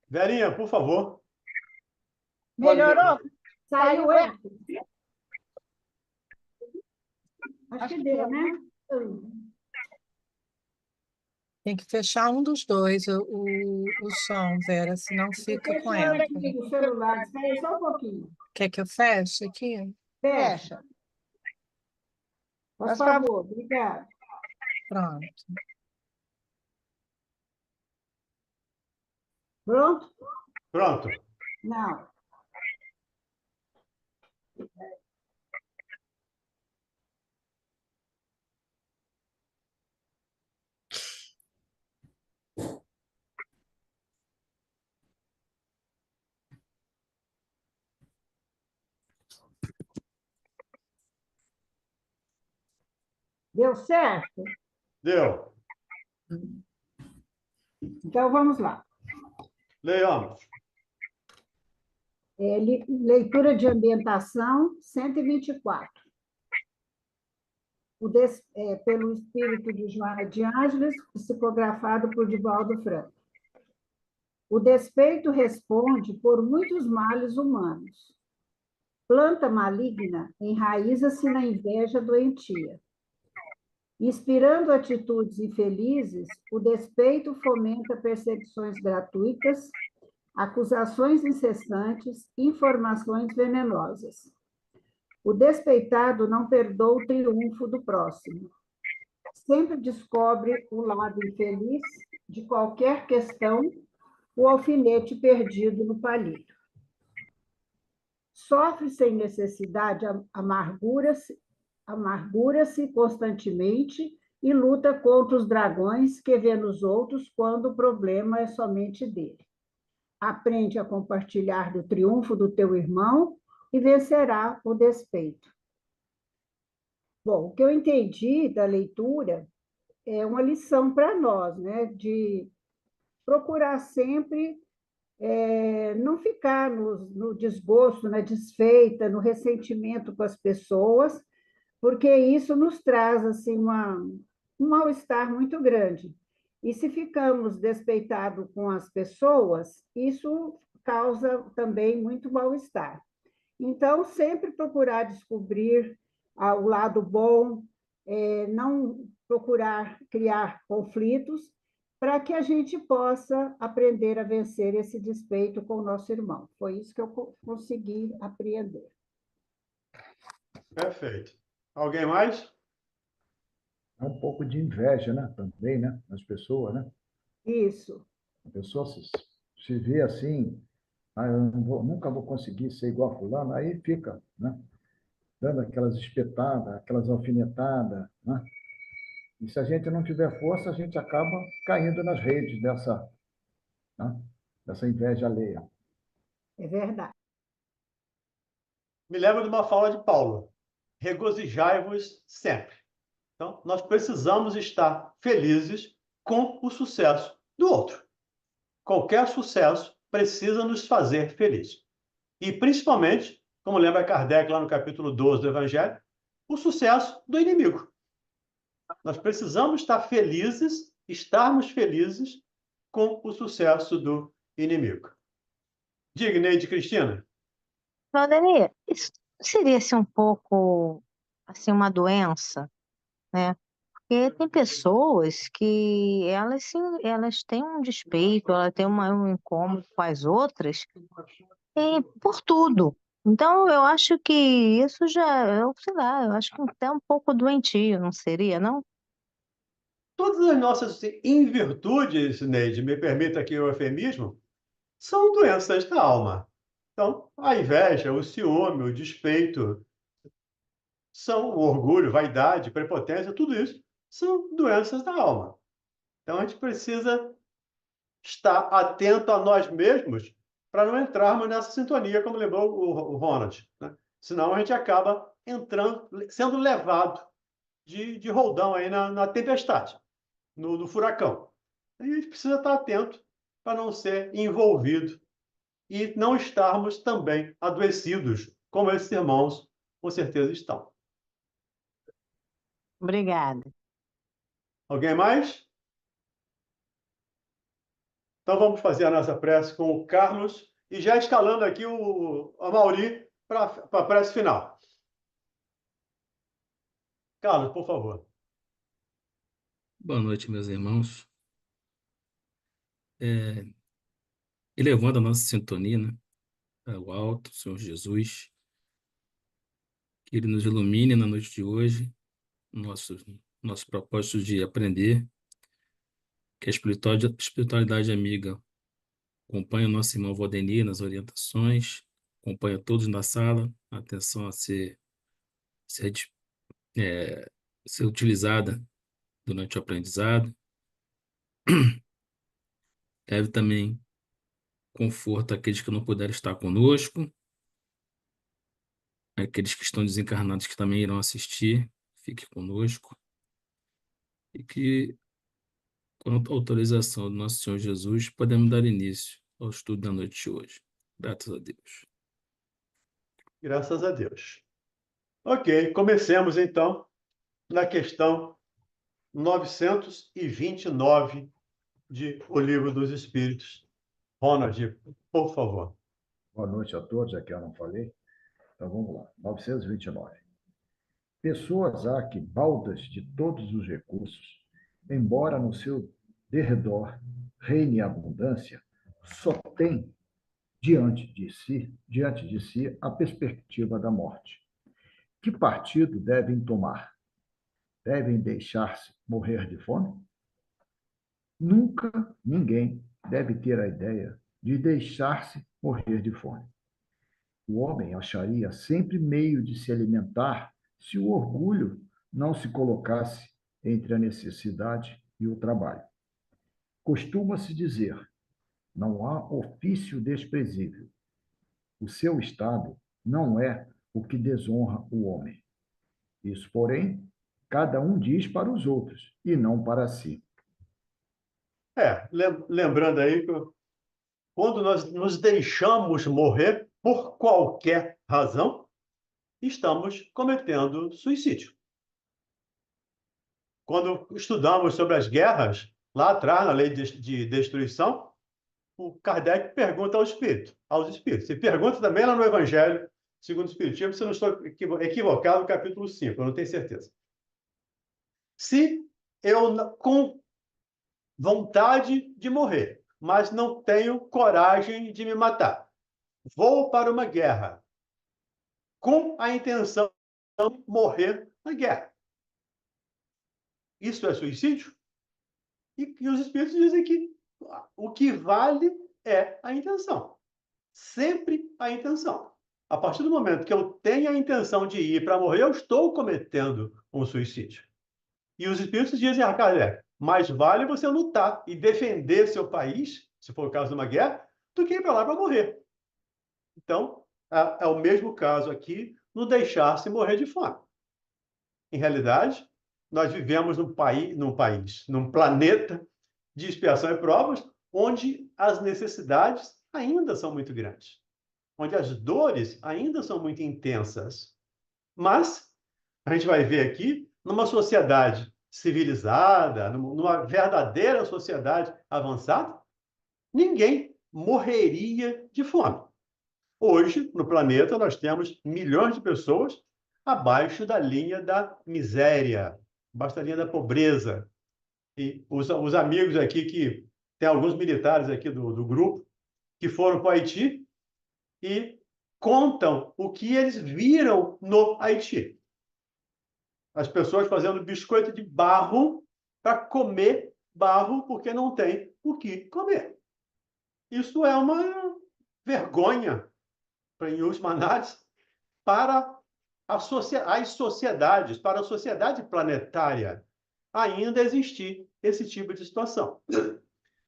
Verinha, por favor. Pode ler. Melhorou? Saiu, é? Acho que deu, né? Tem que fechar um dos dois, o som, Vera, senão fica com Fechando eco. aqui o celular. Espera aí só um pouquinho. Quer que eu feche aqui? Fecha. Por favor, obrigada. Pronto. Pronto? Pronto. Não. Deu certo? Deu. Então, vamos lá. Leiamos. Leitura de ambientação, 124. Pelo espírito de Joana de Ângeles, psicografado por Divaldo Franco. O despeito responde por muitos males humanos. Planta maligna enraiza-se na inveja doentia. Inspirando atitudes infelizes, o despeito fomenta perseguições gratuitas, acusações incessantes, informações venenosas. O despeitado não perdoa o triunfo do próximo. Sempre descobre o lado infeliz de qualquer questão, o alfinete perdido no palito. Sofre sem necessidade, amargura-se constantemente e luta contra os dragões que vê nos outros quando o problema é somente dele. Aprende a compartilhar do triunfo do teu irmão e vencerá o despeito. Bom, o que eu entendi da leitura é uma lição para nós, né? De procurar sempre não ficar no desgosto, na desfeita, no ressentimento com as pessoas, porque isso nos traz assim, um mal-estar muito grande. E se ficamos despeitados com as pessoas, isso causa também muito mal-estar. Então, sempre procurar descobrir o lado bom, não procurar criar conflitos, para que a gente possa aprender a vencer esse despeito com o nosso irmão. Foi isso que eu consegui apreender. Perfeito. Alguém mais? É um pouco de inveja, né? Também, né? Nas pessoas, né? Isso. A pessoa se vê assim, eu nunca vou conseguir ser igual a fulano, aí fica, né? Dando aquelas espetadas, aquelas alfinetadas, né? E se a gente não tiver força, a gente acaba caindo nas redes né? Dessa inveja alheia. É verdade. Me lembro de uma fala de Paulo. Regozijai-vos sempre. Então, nós precisamos estar felizes com o sucesso do outro. Qualquer sucesso precisa nos fazer felizes. E, principalmente, como lembra Kardec lá no capítulo 12 do Evangelho, o sucesso do inimigo. Nós precisamos estarmos felizes com o sucesso do inimigo. Diga, Neide Cristina. Valdemir, isso seria assim, um pouco assim, uma doença, né? Porque tem pessoas que elas, sim, elas têm um despeito, elas têm um incômodo com as outras por tudo. Então, eu acho que isso já, eu sei lá, eu acho que até um pouco doentio, não seria, não? Todas as nossas invirtudes, Neide, me permita aqui o eufemismo, são doenças da alma. Então, a inveja, o ciúme, o despeito, são o orgulho, vaidade, prepotência, tudo isso são doenças da alma. Então, a gente precisa estar atento a nós mesmos para não entrarmos nessa sintonia, como lembrou o Ronald, né? Senão a gente acaba sendo levado de roldão aí na tempestade, no furacão. E a gente precisa estar atento para não ser envolvido e não estarmos também adoecidos, como esses irmãos com certeza estão. Obrigada. Alguém mais? Então, vamos fazer a nossa prece com o Carlos e já escalando aqui a Mauri para a prece final. Carlos, por favor. Boa noite, meus irmãos. Elevando a nossa sintonia, né, ao alto, Senhor Jesus, que Ele nos ilumine na noite de hoje, nosso propósito de aprender, que a espiritualidade amiga acompanhe o nosso irmão Valdemir nas orientações, acompanhe todos na sala, atenção a ser, ser utilizada durante o aprendizado. Leve também conforto àqueles que não puderam estar conosco, aqueles que estão desencarnados que também irão assistir, fique conosco. E que, com a autorização do nosso Senhor Jesus, podemos dar início ao estudo da noite de hoje. Graças a Deus. Graças a Deus. Ok, comecemos então na questão 929 de O Livro dos Espíritos. Ronald, por favor. Boa noite a todos, aqui eu não falei. Então vamos lá. 929. Pessoas há que, baldas de todos os recursos, embora no seu derredor reine a abundância, só têm diante de si a perspectiva da morte. Que partido devem tomar? Devem deixar-se morrer de fome? Nunca ninguém deve ter a ideia de deixar-se morrer de fome. O homem acharia sempre meio de se alimentar se o orgulho não se colocasse entre a necessidade e o trabalho. Costuma-se dizer: não há ofício desprezível. O seu estado não é o que desonra o homem. Isso, porém, cada um diz para os outros e não para si. Lembrando aí que quando nós nos deixamos morrer por qualquer razão, estamos cometendo suicídio. Quando estudamos sobre as guerras, lá atrás, na lei de destruição, o Kardec pergunta aos espíritos. E pergunta também lá no Evangelho, segundo o Espiritismo, se eu não estou equivocado, no capítulo 5, eu não tenho certeza. Se eu, com vontade de morrer, mas não tenho coragem de me matar, vou para uma guerra com a intenção de morrer na guerra. Isso é suicídio? E os espíritos dizem que o que vale é a intenção. Sempre a intenção. A partir do momento que eu tenho a intenção de ir para morrer, eu estou cometendo um suicídio. E os espíritos dizem, Kardec, mais vale você lutar e defender seu país, se for o caso de uma guerra, do que ir para lá para morrer. Então, é o mesmo caso aqui no deixar-se morrer de fome. Em realidade, nós vivemos num planeta de expiação e provas, onde as necessidades ainda são muito grandes, onde as dores ainda são muito intensas. Mas a gente vai ver aqui, numa sociedade civilizada, numa verdadeira sociedade avançada, ninguém morreria de fome. Hoje, no planeta, nós temos milhões de pessoas abaixo da linha da miséria, abaixo da linha da pobreza. E os amigos aqui, que tem alguns militares aqui do grupo, que foram para o Haiti e contam o que eles viram no Haiti. As pessoas fazendo biscoito de barro para comer barro porque não tem o que comer. Isso é uma vergonha, em última análise, para as sociedades, para a sociedade planetária, ainda existir esse tipo de situação.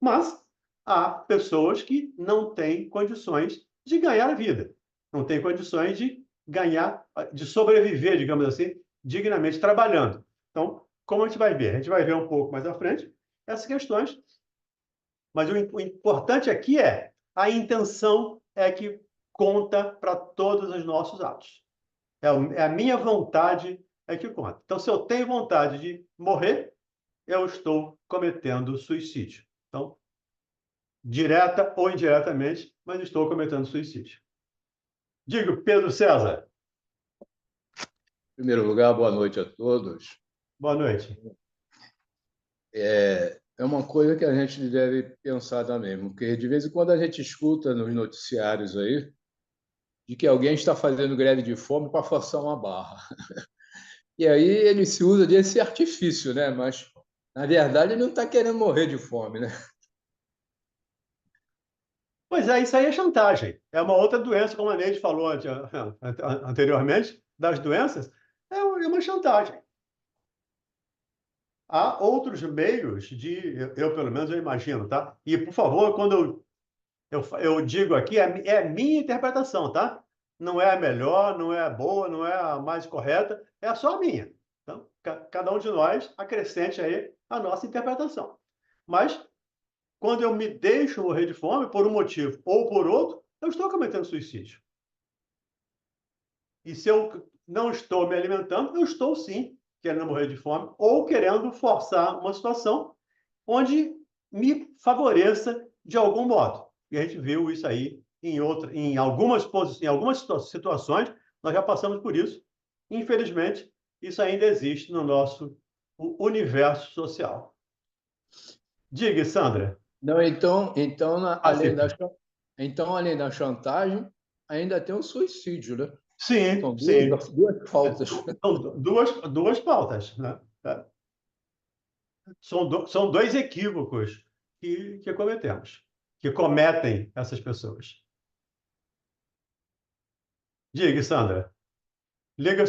Mas há pessoas que não têm condições de ganhar a vida, não têm condições de ganhar, de sobreviver, digamos assim, dignamente trabalhando. Então, como a gente vai ver? A gente vai ver um pouco mais à frente essas questões, mas o importante aqui é a intenção é que conta para todos os nossos atos. É a minha vontade é que conta. Então, se eu tenho vontade de morrer, eu estou cometendo suicídio. Então, direta ou indiretamente, mas estou cometendo suicídio. Digo, Pedro César, Em primeiro lugar, boa noite a todos. boa noite. É uma coisa que a gente deve pensar também, porque de vez em quando a gente escuta nos noticiários aí de que alguém está fazendo greve de fome para forçar uma barra. E aí ele se usa desse artifício, né? Mas, na verdade, ele não está querendo morrer de fome, né? Pois é, isso aí é chantagem. É uma outra doença, como a Neide falou anteriormente, das doenças, é uma chantagem. Há outros meios eu pelo menos, eu imagino, tá? E, por favor, quando eu digo aqui, é minha interpretação, tá? Não é a melhor, não é a boa, não é a mais correta, é só a minha. Então, cada um de nós acrescente aí a nossa interpretação. Mas, quando eu me deixo morrer de fome, por um motivo ou por outro, eu estou cometendo suicídio. E se eu não estou me alimentando, eu estou sim querendo morrer de fome ou querendo forçar uma situação onde me favoreça de algum modo. E a gente viu isso aí em algumas situações, nós já passamos por isso. Infelizmente, isso ainda existe no nosso universo social. Diga, Sandra. Não, Pacífico. além da chantagem, ainda tem o suicídio, né? Sim, São sim. duas faltas. São duas pautas, né? São dois equívocos que cometemos, que cometem essas pessoas. Diga, Sandra. Liga o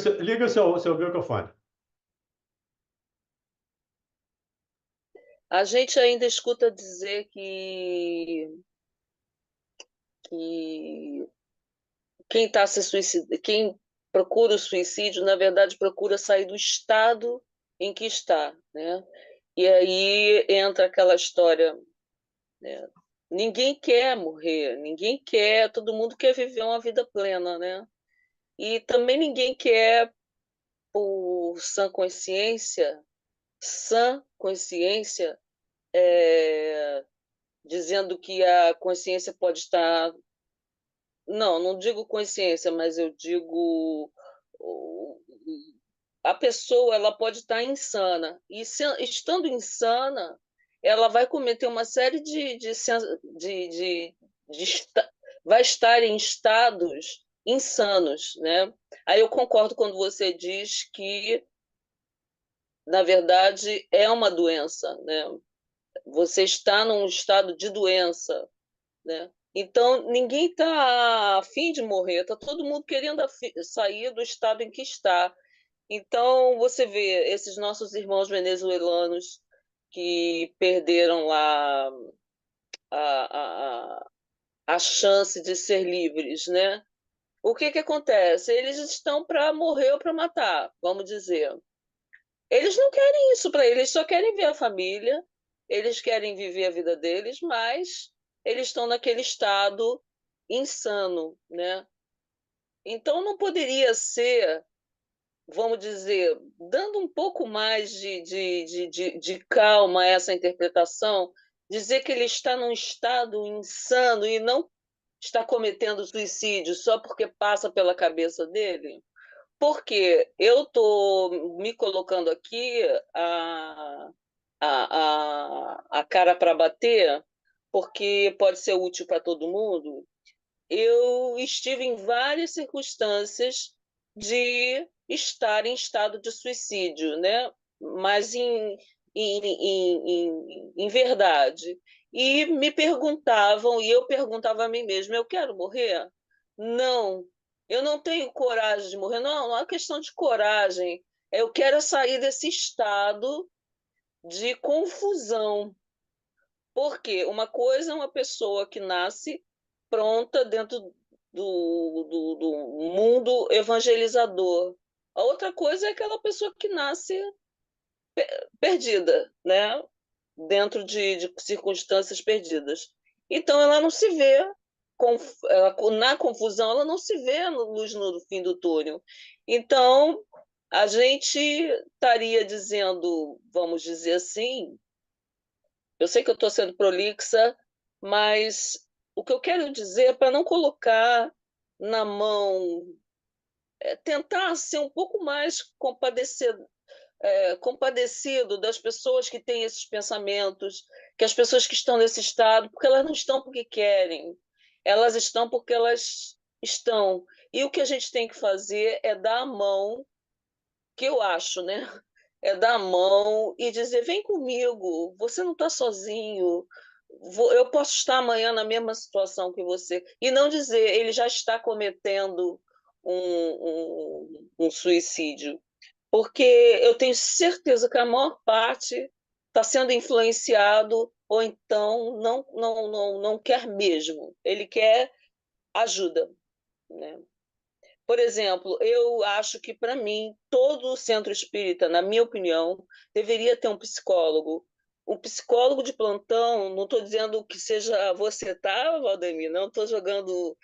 seu microfone. A gente ainda escuta dizer que quem está se suicidando, quem procura o suicídio, na verdade, procura sair do estado em que está, né? E aí entra aquela história, né? Ninguém quer morrer, ninguém quer, todo mundo quer viver uma vida plena, né? E também ninguém quer, por sã consciência, dizendo que a consciência pode estar. Não digo consciência, mas eu digo a pessoa ela pode estar insana e estando insana ela vai cometer uma série de vai estar em estados insanos, né? Aí eu concordo quando você diz que na verdade é uma doença, né? Você está num estado de doença, né? Então, ninguém está a fim de morrer, está todo mundo querendo sair do estado em que está. Então, você vê esses nossos irmãos venezuelanos que perderam lá a, a chance de ser livres, né? O que acontece? Eles estão para morrer ou para matar, vamos dizer. Eles não querem isso para eles, só querem ver a família, eles querem viver a vida deles, mas eles estão naquele estado insano, né? Então não poderia ser, vamos dizer, dando um pouco mais de calma a essa interpretação, dizer que ele está num estado insano e não está cometendo suicídio só porque passa pela cabeça dele? Porque eu estou me colocando aqui a cara para bater, porque pode ser útil para todo mundo. Eu estive em várias circunstâncias de estar em estado de suicídio, né? Mas em verdade. E me perguntavam, e eu perguntava a mim mesma: eu quero morrer? Não, eu não tenho coragem de morrer. Não é questão de coragem. Eu quero sair desse estado de confusão. Porque uma coisa é uma pessoa que nasce pronta dentro do mundo evangelizador. A outra coisa é aquela pessoa que nasce perdida, né? Dentro de circunstâncias perdidas. Então, ela não se vê, na confusão, ela não se vê luz no fim do túnel. Então, a gente estaria dizendo, vamos dizer assim, eu sei que eu estou sendo prolixa, Mas o que eu quero dizer é para não colocar na mão, tentar ser um pouco mais compadecido das pessoas que têm esses pensamentos, que as pessoas que estão nesse estado, porque elas não estão porque querem, elas estão porque elas estão. E o que a gente tem que fazer é dar a mão, que eu acho, né? É dar a mão e dizer: vem comigo, você não está sozinho, eu posso estar amanhã na mesma situação que você. E não dizer: ele já está cometendo um suicídio. Porque eu tenho certeza que a maior parte está sendo influenciado ou então não quer mesmo. Ele quer ajuda, né? Por exemplo, eu acho que, para mim, todo centro espírita, na minha opinião, deveria ter um psicólogo. Um psicólogo de plantão, não estou dizendo que seja você, tá, Valdemir? Não estou jogando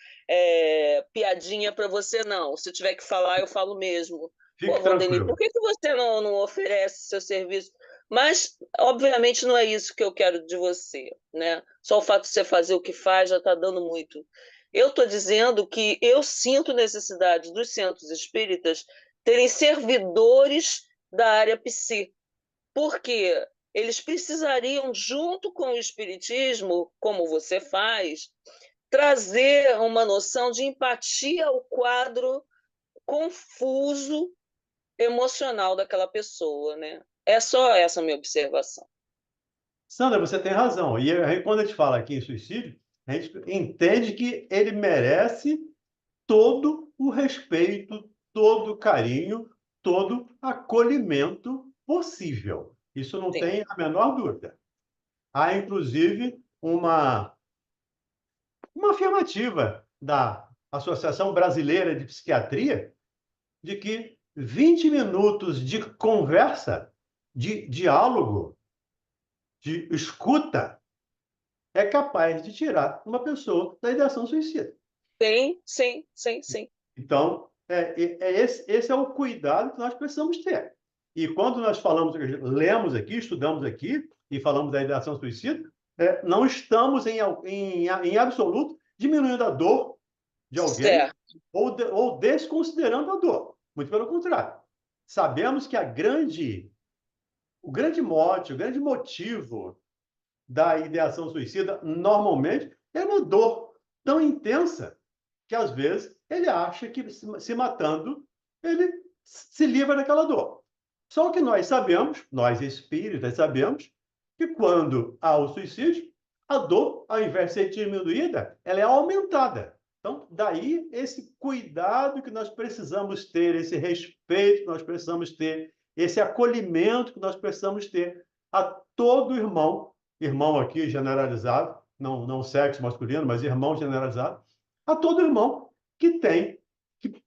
piadinha para você, não. Se eu tiver que falar, eu falo mesmo. Pô, Fique Valdemir, por tranquilo. que você não oferece seu serviço? Mas, obviamente, não é isso que eu quero de você, né? Só o fato de você fazer o que faz já está dando muito. Eu estou dizendo que eu sinto necessidade dos centros espíritas terem servidores da área psi, porque eles precisariam, junto com o espiritismo, como você faz, trazer uma noção de empatia ao quadro confuso emocional daquela pessoa, né? É só essa a minha observação. Sandra, você tem razão. E aí, quando a gente fala aqui em suicídio, a gente entende que ele merece todo o respeito, todo o carinho, todo acolhimento possível. Isso não Sim. tem a menor dúvida. Há, inclusive, uma afirmativa da Associação Brasileira de Psiquiatria de que 20 minutos de conversa, de diálogo, de escuta, é capaz de tirar uma pessoa da ideação suicida. Sim, sim, sim, sim. Então, esse é o cuidado que nós precisamos ter. E quando nós falamos, lemos aqui, estudamos aqui e falamos da ideação suicida, não estamos em absoluto diminuindo a dor de alguém Certo. ou desconsiderando a dor. Muito pelo contrário. Sabemos que o grande mote, o grande motivo da ideação suicida, normalmente, é uma dor tão intensa que, às vezes, ele acha que se matando, ele se livra daquela dor. Só que nós sabemos, nós espíritas sabemos, que quando há o suicídio, a dor, ao invés de ser diminuída, ela é aumentada. Então, daí esse cuidado que nós precisamos ter, esse respeito que nós precisamos ter, esse acolhimento que nós precisamos ter a todo irmão, irmão aqui generalizado, não sexo masculino, mas irmão generalizado, a todo irmão que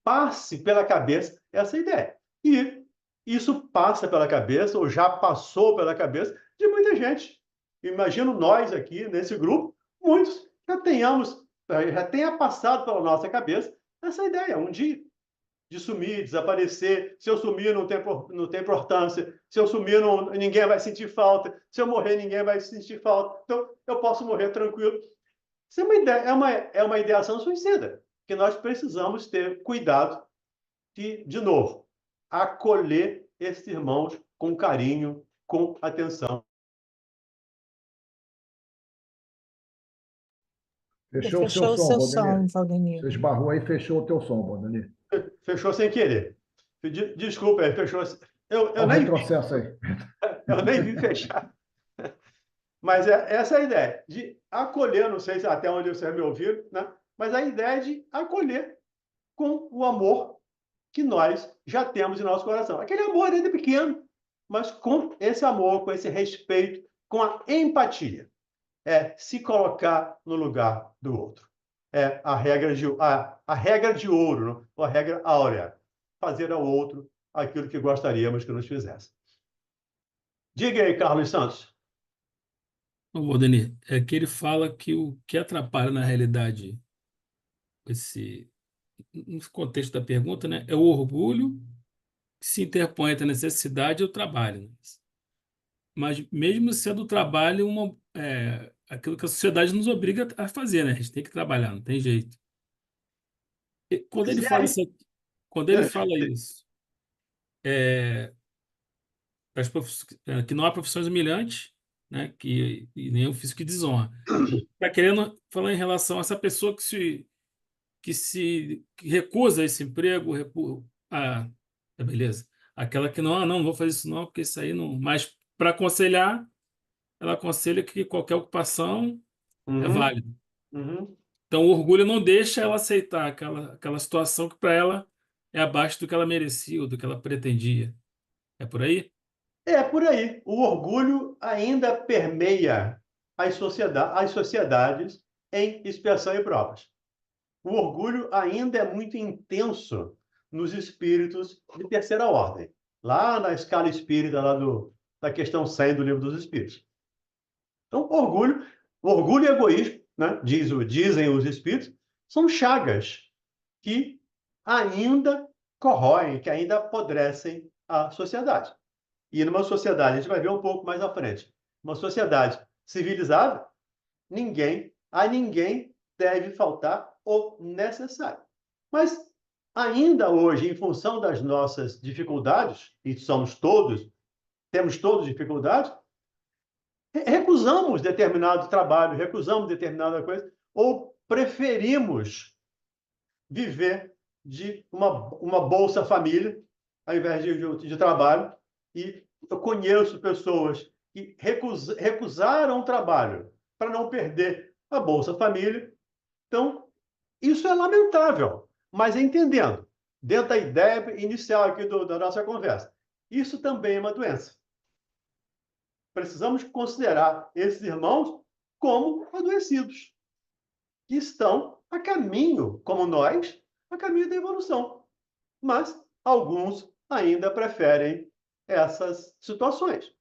passe pela cabeça essa ideia. E isso passa pela cabeça, ou já passou pela cabeça, de muita gente. Imagino nós aqui, nesse grupo, muitos já tenha passado pela nossa cabeça essa ideia, um dia, de sumir, desaparecer. Se eu sumir, não tem importância. Se eu sumir, ninguém vai sentir falta. Se eu morrer, ninguém vai sentir falta. Então, eu posso morrer tranquilo. Isso é uma ideia, é uma ideação suicida, que nós precisamos ter cuidado de novo, acolher esses irmãos com carinho, com atenção. Fechou o seu Fechou o som, seu som, Valdemir. Valdemir. Você esbarrou aí, fechou o teu som, Valdemir. Fechou sem querer. Desculpa, fechou. Eu Olha o nem retrocesso aí. eu nem vi fechar. Mas essa é a ideia, de acolher, não sei se até onde você me ouviu, né? Mas a ideia de acolher com o amor que nós já temos em nosso coração. Aquele amor desde pequeno, mas com esse amor, com esse respeito, com a empatia. É se colocar no lugar do outro. É a regra de ouro, né? Ou a regra áurea. Fazer ao outro aquilo que gostaríamos que nos fizesse. Diga aí, Carlos Santos. Ô, Valdemir, é que ele fala que o que atrapalha na realidade esse no contexto da pergunta, né, é o orgulho que se interpõe entre a necessidade e o trabalho, né? Mas mesmo sendo o trabalho aquilo que a sociedade nos obriga a fazer, né? A gente tem que trabalhar, não tem jeito. E quando Pois ele é, fala isso, quando ele fala isso, é, que não há profissões humilhantes, né? E nem ofício que desonra. Está querendo falar em relação a essa pessoa que recusa esse emprego, beleza. Aquela que não, não vou fazer isso não, porque isso aí não. Mas para aconselhar, ela aconselha que qualquer ocupação é Uhum, válida. uhum. Então, o orgulho não deixa ela aceitar aquela situação que para ela é abaixo do que ela merecia ou do que ela pretendia. É por aí? É por aí. O orgulho ainda permeia as sociedades em expiação e provas. O orgulho ainda é muito intenso nos espíritos de terceira ordem, lá na escala espírita, da questão 100 do Livro dos Espíritos. Então, orgulho e egoísmo, né, dizem os espíritos, são chagas que ainda corroem, que ainda apodrecem a sociedade. E numa sociedade, a gente vai ver um pouco mais à frente, uma sociedade civilizada, a ninguém deve faltar o necessário. Mas ainda hoje, em função das nossas dificuldades, e temos todos dificuldades, recusamos determinado trabalho, recusamos determinada coisa, ou preferimos viver de uma Bolsa Família, ao invés de trabalho. E eu conheço pessoas que recusaram o trabalho para não perder a Bolsa Família. Então, isso é lamentável, mas entendendo, dentro da ideia inicial aqui da nossa conversa, isso também é uma doença. Precisamos considerar esses irmãos como adoecidos, que estão a caminho, como nós, a caminho da evolução. Mas alguns ainda preferem essas situações.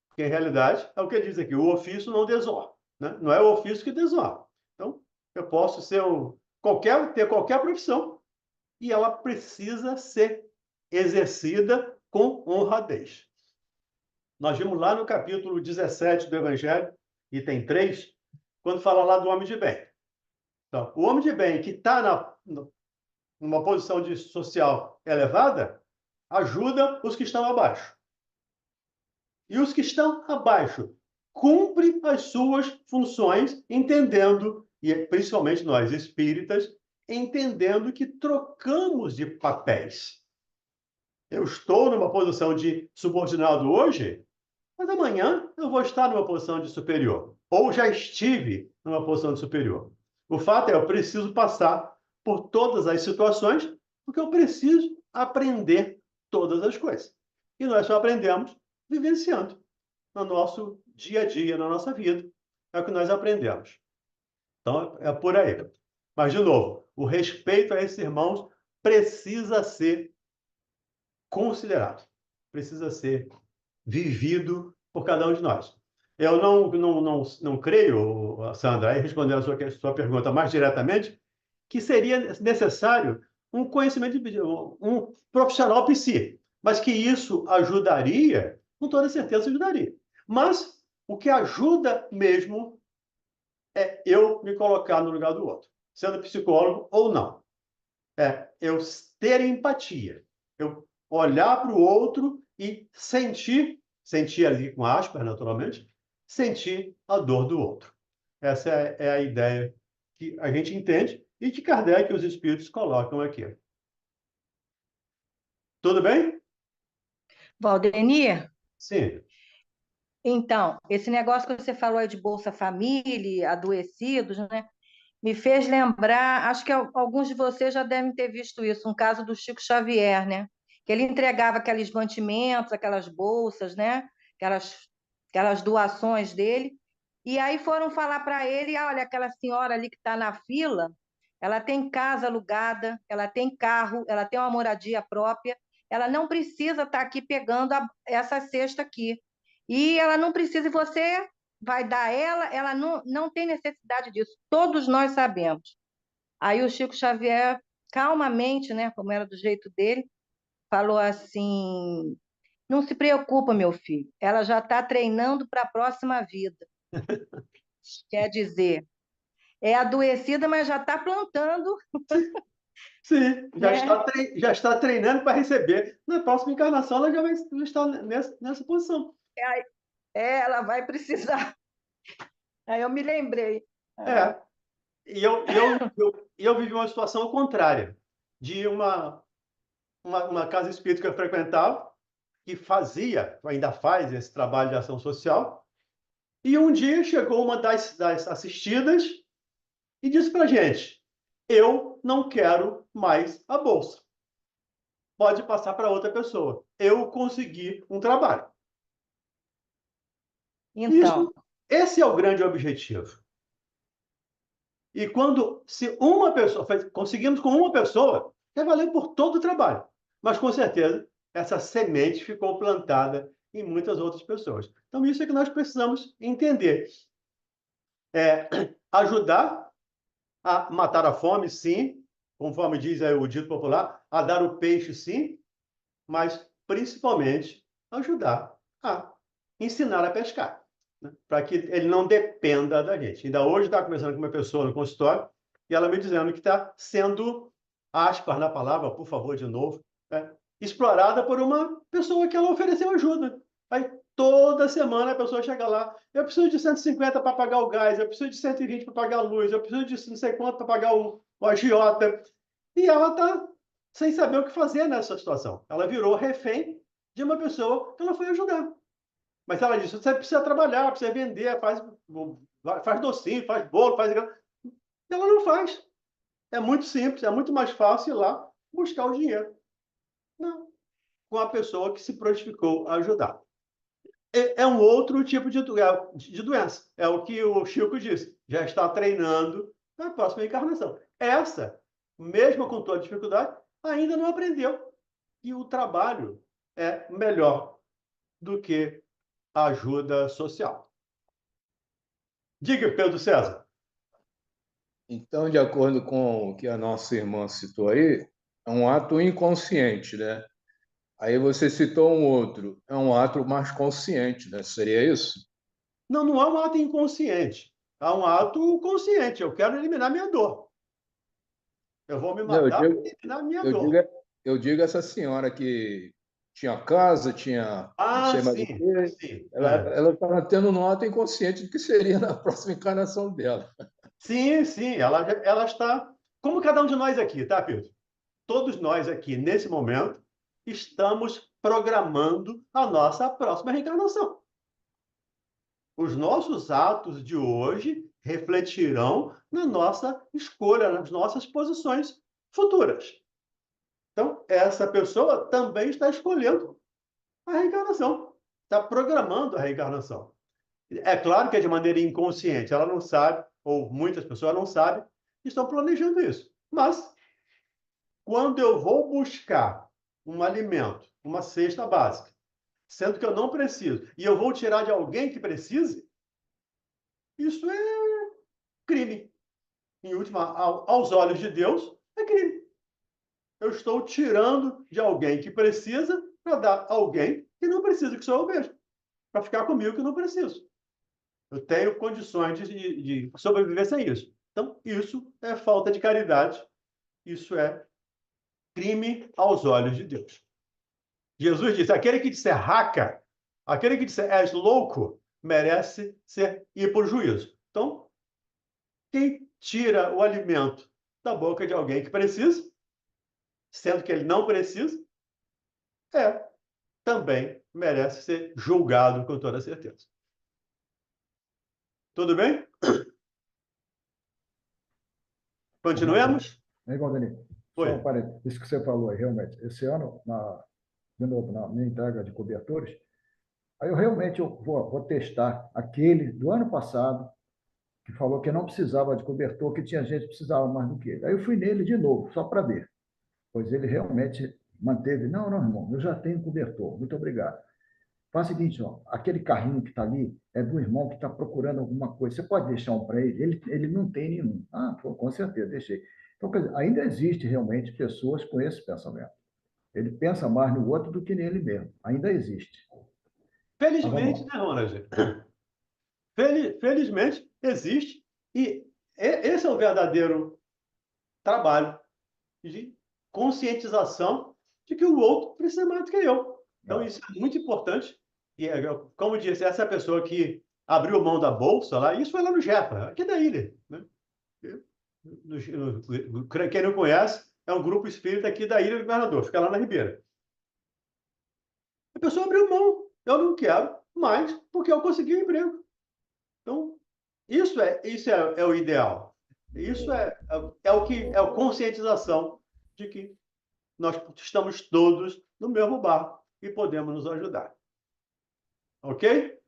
Porque, em realidade, é o que diz aqui, o ofício não desonra. Né? Não é o ofício que desonra. Então, eu posso ter qualquer profissão e ela precisa ser exercida com honradez. Nós vimos lá no capítulo 17 do Evangelho, item 3, quando fala lá do homem de bem. Então, o homem de bem que está numa posição social elevada, ajuda os que estão abaixo. E os que estão abaixo cumprem as suas funções, entendendo, e principalmente nós espíritas, entendendo que trocamos de papéis. Eu estou numa posição de subordinado hoje, mas amanhã eu vou estar numa posição de superior. Ou já estive numa posição de superior. O fato é, eu preciso passar por todas as situações, porque eu preciso aprender todas as coisas. E nós só aprendemos vivenciando no nosso dia a dia, na nossa vida. É o que nós aprendemos. Então, é por aí. Mas, de novo, o respeito a esses irmãos precisa ser considerado, precisa ser vivido por cada um de nós. Eu não creio, Sandra, aí respondendo a sua pergunta mais diretamente, que seria necessário um conhecimento, um profissional psi, mas que isso ajudaria, com toda certeza ajudaria. Mas o que ajuda mesmo é eu me colocar no lugar do outro, sendo psicólogo ou não. É eu ter empatia, eu olhar para o outro e sentir ali com aspas, naturalmente, sentir a dor do outro. Essa é a ideia que a gente entende e que Kardec e os espíritos colocam aqui. Tudo bem? Valdemir, Sim. então, esse negócio que você falou aí de Bolsa Família, adoecidos, né? Me fez lembrar, acho que alguns de vocês já devem ter visto isso, um caso do Chico Xavier, né? Que ele entregava aqueles mantimentos, aquelas bolsas, né? Aquelas doações dele. E aí foram falar para ele, olha, aquela senhora ali que está na fila, ela tem casa alugada, ela tem carro, ela tem uma moradia própria, ela não precisa estar aqui pegando essa cesta aqui. E ela não precisa, e você vai dar ela não tem necessidade disso. Todos nós sabemos. Aí o Chico Xavier, calmamente, né, como era do jeito dele, falou assim: não se preocupa, meu filho, ela já está treinando para a próxima vida. Quer dizer, é adoecida, mas já está plantando, Sim, né? já está treinando para receber. Na próxima encarnação, ela já vai estar nessa posição. Ela vai precisar. Aí eu me lembrei. É. E eu vivi uma situação contrária, de uma casa espírita que eu frequentava, que fazia, ainda faz esse trabalho de ação social, e um dia chegou uma das assistidas e disse para a gente: eu não quero mais a bolsa. Pode passar para outra pessoa. Eu consegui um trabalho. Então, Esse é o grande objetivo. E se conseguimos com uma pessoa, já valeu por todo o trabalho. Mas, com certeza, essa semente ficou plantada em muitas outras pessoas. Então, isso é que nós precisamos entender. Ajudar a matar a fome, sim, conforme diz aí o dito popular, a dar o peixe, sim, mas, principalmente, ajudar a ensinar a pescar, né? Para que ele não dependa da gente. Ainda hoje estava conversando com uma pessoa no consultório e ela me dizendo que está sendo, aspas na palavra, por favor, de novo, né, explorada por uma pessoa que ela ofereceu ajuda. Aí, toda semana a pessoa chega lá: eu preciso de 150 para pagar o gás, eu preciso de 120 para pagar a luz, eu preciso de não sei quanto para pagar o agiota. E ela está sem saber o que fazer nessa situação. Ela virou refém de uma pessoa que ela foi ajudar. Mas ela disse: você precisa trabalhar, precisa vender, faz docinho, faz bolo, faz... Ela não faz. É muito simples, é muito mais fácil ir lá buscar o dinheiro. Não. Com a pessoa que se prontificou a ajudar. É um outro tipo de doença. É o que o Chico disse. Já está treinando na próxima encarnação. Essa, mesmo com toda dificuldade, ainda não aprendeu. E o trabalho é melhor do que a ajuda social. Diga, Pedro César. Então, de acordo com o que a nossa irmã citou aí, é um ato inconsciente, né? Aí você citou um outro, é um ato mais consciente, né? Seria isso? Não, não é um ato inconsciente. É um ato consciente. Eu quero eliminar minha dor. Eu vou me Não, matar para eliminar minha eu digo, dor. eu digo essa senhora que tinha casa, tinha não Ah, sei mais o sim, quê, sim. ela estava tendo um ato inconsciente do que seria na próxima encarnação dela. Sim, sim. Ela está... Como cada um de nós aqui, tá, Pedro? Todos nós aqui, nesse momento, estamos programando a nossa próxima reencarnação. Os nossos atos de hoje refletirão na nossa escolha, nas nossas posições futuras. Então, essa pessoa também está escolhendo a reencarnação, está programando a reencarnação. É claro que é de maneira inconsciente, ela não sabe, ou muitas pessoas não sabem, estão planejando isso. Mas, quando eu vou buscar um alimento, uma cesta básica, sendo que eu não preciso, e eu vou tirar de alguém que precise, isso é crime. Em última, aos olhos de Deus, é crime. Eu estou tirando de alguém que precisa para dar a alguém que não precisa, que sou eu mesmo, para ficar comigo que não preciso. Eu tenho condições de sobreviver sem isso. Então, isso é falta de caridade, isso é crime aos olhos de Deus. Jesus disse: aquele que disser raca, aquele que disser és louco, merece ir para o juízo. Então, quem tira o alimento da boca de alguém que precisa, sendo que ele não precisa, também merece ser julgado com toda certeza. Tudo bem? Continuemos? É igual, Dani. Só Oi. um parênteses. Isso que você falou aí, realmente. Esse ano, de novo, na minha entrega de cobertores, aí eu vou testar aquele do ano passado, que falou que não precisava de cobertor, que tinha gente que precisava mais do que ele. Aí eu fui nele de novo, só para ver. Pois ele realmente manteve. Não, não, irmão, eu já tenho cobertor, muito obrigado. Faz o seguinte, ó, aquele carrinho que está ali é do irmão que está procurando alguma coisa. Você pode deixar um para ele? Ele não tem nenhum. Ah, pô, com certeza, deixei. Então, quer dizer, ainda existe realmente pessoas com esse pensamento. Ele pensa mais no outro do que nele mesmo. Ainda existe. Mas vamos Felizmente, lá. né, Ronald? Felizmente, existe. E esse é o verdadeiro trabalho de conscientização de que o outro precisa mais do que eu. Então, isso é muito importante. E, como disse, essa pessoa que abriu mão da bolsa lá, isso foi lá no Jefa, aqui da ilha. Né? Quem não conhece, é um grupo espírita aqui da Ilha do Governador, fica lá na Ribeira. A pessoa abriu mão. Eu não quero mais, porque eu consegui um emprego. Então, isso é o ideal. Isso é o que é a conscientização de que nós estamos todos no mesmo barco e podemos nos ajudar. Ok?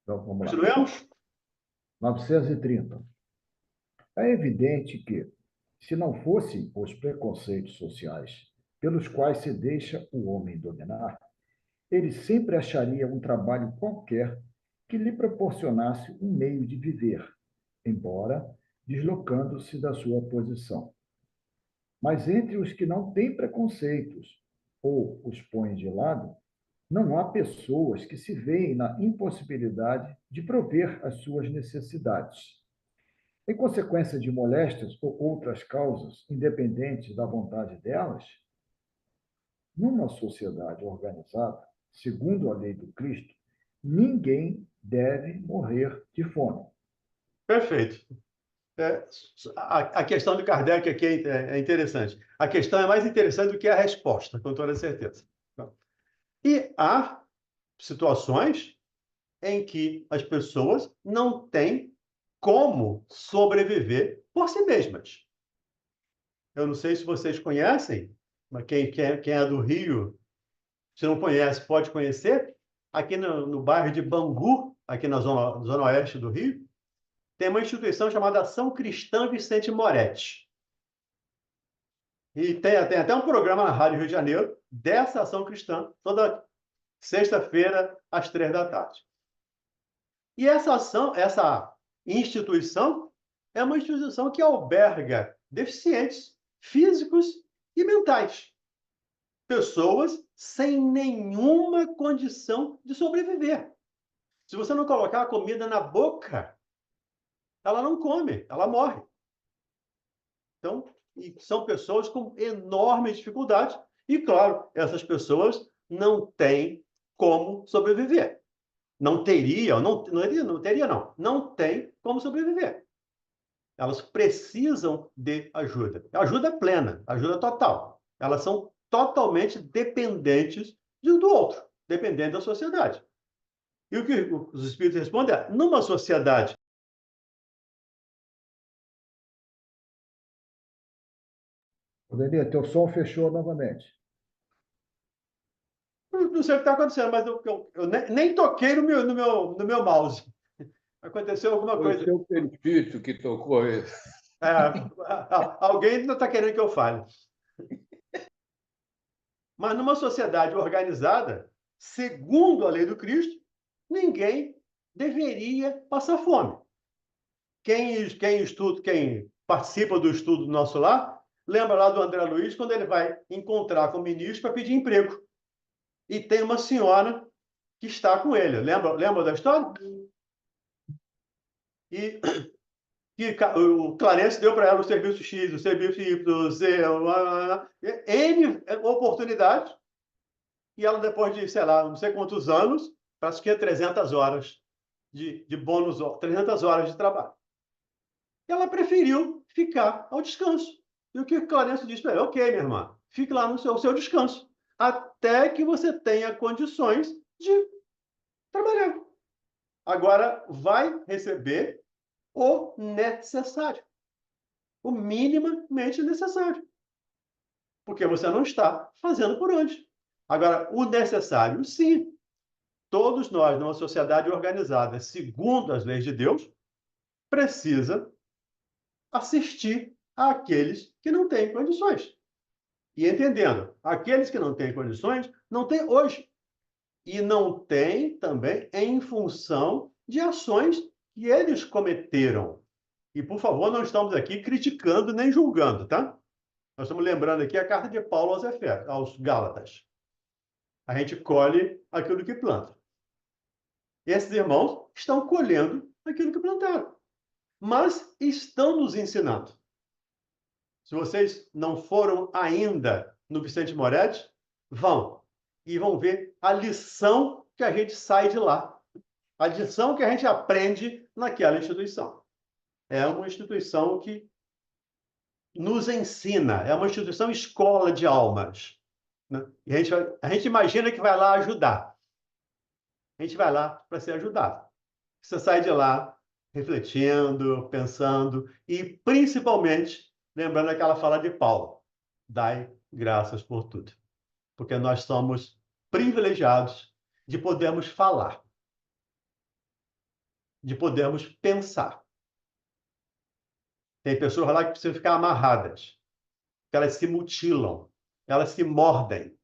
Então, vamos lá. Continuemos? 930. É evidente que, se não fossem os preconceitos sociais pelos quais se deixa o homem dominar, ele sempre acharia um trabalho qualquer que lhe proporcionasse um meio de viver, embora deslocando-se da sua posição. Mas entre os que não têm preconceitos ou os põem de lado, não há pessoas que se veem na impossibilidade de prover as suas necessidades. Em consequência de moléstias ou outras causas independentes da vontade delas, numa sociedade organizada, segundo a lei do Cristo, ninguém deve morrer de fome. Perfeito. A questão de Kardec aqui é interessante. A questão é mais interessante do que a resposta, com toda certeza. E há situações em que as pessoas não têm como sobreviver por si mesmas. Eu não sei se vocês conhecem, mas quem é do Rio, se não conhece, pode conhecer. Aqui no bairro de Bangu, aqui na zona oeste do Rio, tem uma instituição chamada Ação Cristã Vicente Moretti. E tem até um programa na Rádio Rio de Janeiro dessa ação cristã, toda sexta-feira, às 15h. E essa instituição é uma instituição que alberga deficientes físicos e mentais. Pessoas sem nenhuma condição de sobreviver. Se você não colocar a comida na boca, ela não come, ela morre. Então, são pessoas com enormes dificuldades. E, claro, essas pessoas não têm como sobreviver. Não tem como sobreviver. Elas precisam de ajuda. Ajuda plena, ajuda total. Elas são totalmente dependentes do outro, dependentes da sociedade. E o que os espíritos respondem é, numa sociedade Denê, teu som fechou novamente. não sei o que está acontecendo, mas eu nem toquei no meu mouse. Aconteceu alguma Foi o coisa. seu perispírito que tocou aí. Alguém ainda está querendo que eu fale. Mas numa sociedade organizada, segundo a lei do Cristo, ninguém deveria passar fome. Quem participa do estudo do nosso lar, lembra lá do André Luiz, quando ele vai encontrar com o ministro para pedir emprego. E tem uma senhora que está com ele. Lembra da história? E o Clarence deu para ela o serviço X, o serviço Y, o Z, N oportunidades, e ela, depois de, sei lá, não sei quantos anos, parece que é 300 horas de bônus, 300 horas de trabalho. Ela preferiu ficar ao descanso. E o que o Clarence disse para ela? Ok, minha irmã, fique lá no seu descanso, até que você tenha condições de trabalhar. Agora, vai receber o necessário. O minimamente necessário. Porque você não está fazendo por onde. Agora, o necessário, sim. Todos nós, numa sociedade organizada, segundo as leis de Deus, precisa assistir àqueles que não têm condições. E entendendo, aqueles que não têm condições, não têm hoje. E não têm também em função de ações que eles cometeram. E, por favor, não estamos aqui criticando nem julgando, tá? Nós estamos lembrando aqui a carta de Paulo aos Gálatas. A gente colhe aquilo que planta. Esses irmãos estão colhendo aquilo que plantaram, mas estão nos ensinando. Se vocês não foram ainda no Vicente Moretti, vão. E vão ver a lição que a gente sai de lá. A lição que a gente aprende naquela instituição. É uma instituição que nos ensina. É uma instituição escola de almas. Né? E a gente imagina que vai lá ajudar. A gente vai lá para ser ajudado. Você sai de lá refletindo, pensando e, principalmente, lembrando aquela fala de Paulo: dai graças por tudo. Porque nós somos privilegiados de podermos falar, de podermos pensar. Tem pessoas lá que precisam ficar amarradas, que elas se mutilam, elas se mordem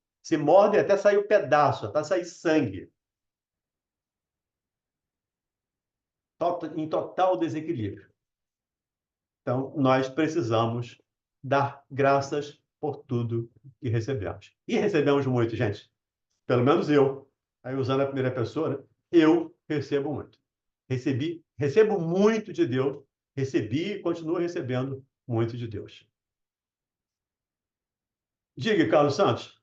até sair o pedaço, até sair sangue. Em total desequilíbrio. Então, nós precisamos dar graças por tudo que recebemos. E recebemos muito, gente. Pelo menos eu, aí usando a primeira pessoa, né? Eu recebo muito. Recebo muito de Deus, recebi e continuo recebendo muito de Deus. Diga, Carlos Santos.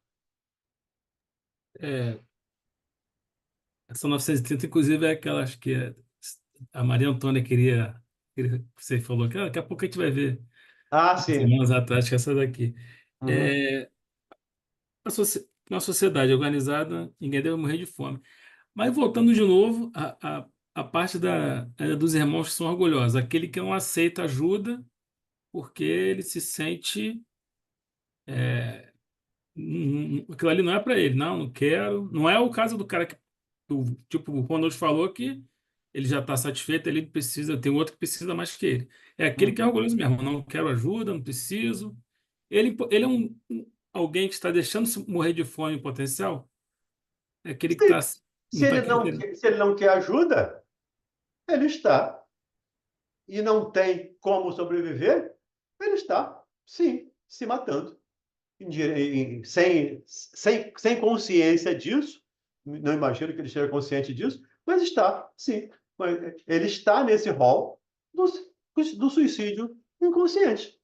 Essa 930, inclusive, é aquela, acho que a Maria Antônia queria, você falou que daqui a pouco a gente vai ver, Sim. semanas atrás, que é essa daqui. Uhum. Na sociedade organizada, ninguém deve morrer de fome. Mas voltando de novo, a parte dos irmãos que são orgulhosos, aquele que não aceita ajuda porque ele se sente. Aquilo ali não é para ele, não quero. Não é o caso do cara que, tipo, o Ronald falou que ele já está satisfeito, ele precisa, tem outro que precisa mais que ele. É aquele que é orgulhoso mesmo, não quero ajuda, não preciso. Ele é alguém que está deixando se morrer de fome em potencial. É aquele que está. Se ele não quer ajuda, ele está. E não tem como sobreviver, ele está, sim, se matando. Sem consciência disso, não imagino que ele esteja consciente disso, mas está, sim. Ele está nesse rol do suicídio inconsciente,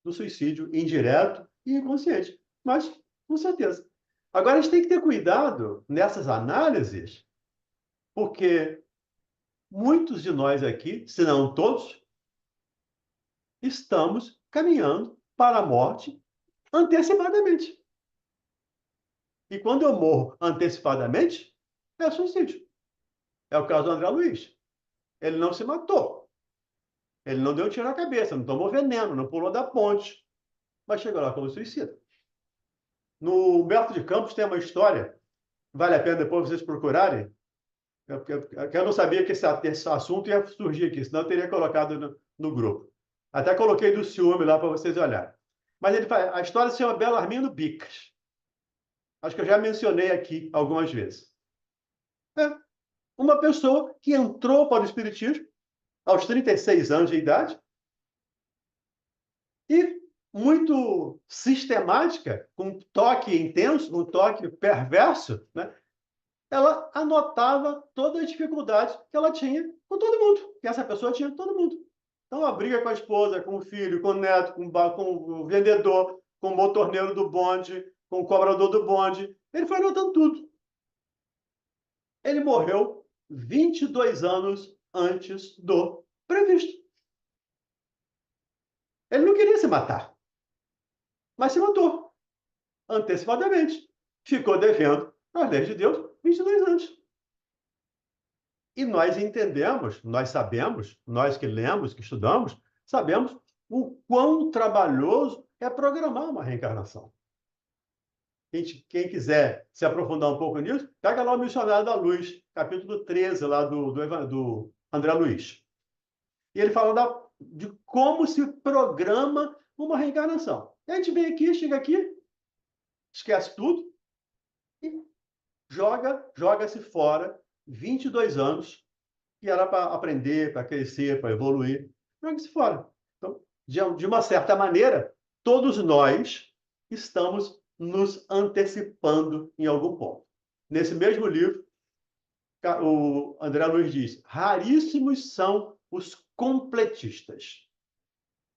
do suicídio indireto e inconsciente, mas com certeza. Agora, a gente tem que ter cuidado nessas análises, porque muitos de nós aqui, se não todos, estamos caminhando para a morte antecipadamente. E quando eu morro antecipadamente, é suicídio. É o caso do André Luiz. Ele não se matou. Ele não deu tiro na cabeça, não tomou veneno, não pulou da ponte, mas chegou lá como suicida. No Humberto de Campos tem uma história, vale a pena depois vocês procurarem, eu não sabia que esse assunto ia surgir aqui, senão eu teria colocado no grupo. Até coloquei do ciúme lá para vocês olharem. Mas a história se chama Belarmino Bicas. Acho que eu já mencionei aqui algumas vezes. É uma pessoa que entrou para o Espiritismo aos 36 anos de idade e muito sistemática, com um toque intenso, um toque perverso, né? Ela anotava toda a dificuldade que ela tinha com todo mundo, que essa pessoa tinha com todo mundo. Então, a briga com a esposa, com o filho, com o neto, com o vendedor, com o motorneiro do bonde, com o cobrador do bonde. Ele foi anotando tudo. Ele morreu 22 anos antes do previsto. Ele não queria se matar, mas se matou antecipadamente. Ficou devendo às leis de Deus 22 anos. E nós entendemos, nós sabemos, nós que lemos, que estudamos, sabemos o quão trabalhoso é programar uma reencarnação. Quem quiser se aprofundar um pouco nisso, pega lá o Missionário da Luz, capítulo 13, lá do André Luiz. E ele fala de como se programa uma reencarnação. E a gente vem aqui, chega aqui, esquece tudo e joga-se fora 22 anos, que era para aprender, para crescer, para evoluir. Joga-se fora. Então, de uma certa maneira, todos nós estamos nos antecipando em algum ponto. Nesse mesmo livro, o André Luiz diz, raríssimos são os completistas.